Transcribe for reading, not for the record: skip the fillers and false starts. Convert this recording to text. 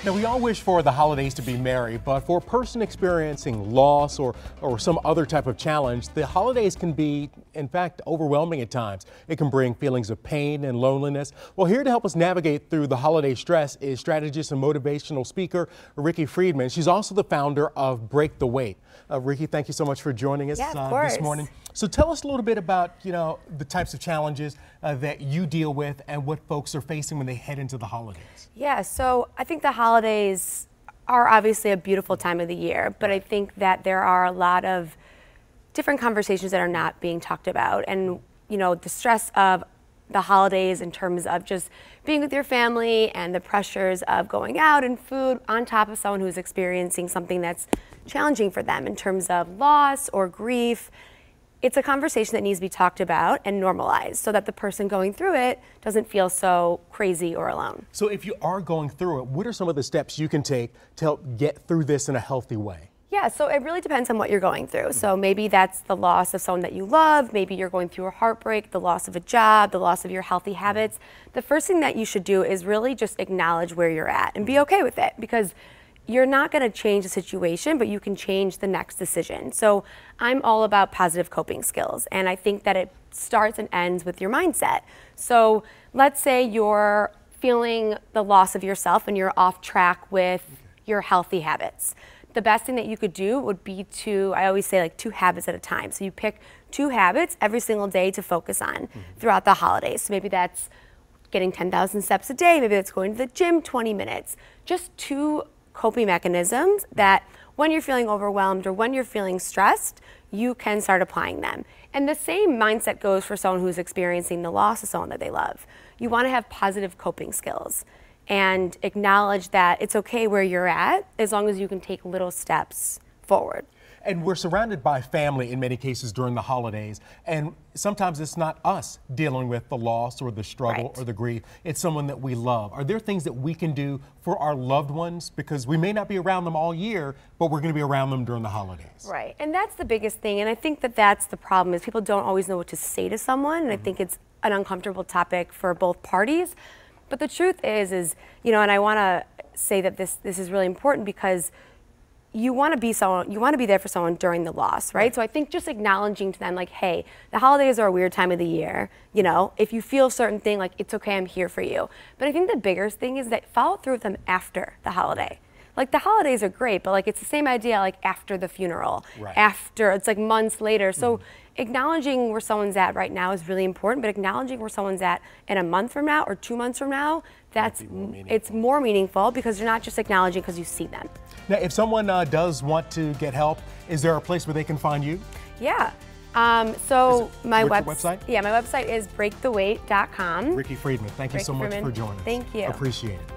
Now, we all wish for the holidays to be merry, but for a person experiencing loss or some other type of challenge, the holidays can be, in fact, overwhelming at times. It can bring feelings of pain and loneliness. Well, here to help us navigate through the holiday stress is strategist and motivational speaker Ricky Friedman. She's also the founder of Break the Weight. Ricky, thank you so much for joining us this morning. So tell us a little bit about, the types of challenges that you deal with and what folks are facing when they head into the holidays. Yeah, so I think the holidays are obviously a beautiful time of the year, but I think that there are a lot of different conversations that are not being talked about. And, the stress of the holidays in terms of just being with your family and the pressures of going out and food on top of someone who's experiencing something that's challenging for them in terms of loss or grief. It's a conversation that needs to be talked about and normalized so that the person going through it doesn't feel so crazy or alone. So if you are going through it, what are some of the steps you can take to help get through this in a healthy way? Yeah, so it really depends on what you're going through. So maybe that's the loss of someone that you love, maybe you're going through a heartbreak, the loss of a job, the loss of your healthy habits. The first thing that you should do is really just acknowledge where you're at and be okay with it, because you're not going to change the situation, but you can change the next decision. So I'm all about positive coping skills, and I think that it starts and ends with your mindset. So let's say you're feeling the loss of yourself and you're off track with your healthy habits. The best thing that you could do would be I always say, like 2 habits at a time. So you pick 2 habits every single day to focus on throughout the holidays. So maybe that's getting 10,000 steps a day, maybe that's going to the gym 20 minutes. Just 2 coping mechanisms that when you're feeling overwhelmed or when you're feeling stressed, you can start applying them. And the same mindset goes for someone who's experiencing the loss of someone that they love. You want to have positive coping skills and acknowledge that it's okay where you're at as long as you can take little steps forward. And we're surrounded by family in many cases during the holidays, and sometimes it's not us dealing with the loss or the struggle or the grief, it's someone that we love. Are there things that we can do for our loved ones? Because we may not be around them all year, but we're going to be around them during the holidays. Right, and that's the biggest thing, and I think that that's the problem, is people don't always know what to say to someone, and I think it's an uncomfortable topic for both parties. But the truth is, and I want to say that this is really important, because you want to be there for someone during the loss, right? So I think just acknowledging to them, like, hey, the holidays are a weird time of the year. If you feel a certain thing, like, it's okay, I'm here for you. But I think the bigger thing is that follow through with them after the holiday. Like, the holidays are great, but like, it's the same idea, like after the funeral, after, it's like months later. So acknowledging where someone's at right now is really important, but acknowledging where someone's at in a month from now or 2 months from now, it's more meaningful, because you're not just acknowledging because you see them. Now, if someone does want to get help, is there a place where they can find you? Yeah. So my website? Yeah, my website is breaktheweight.com. Ricky Friedman, thank you so much for joining us. Thank you. Appreciate it.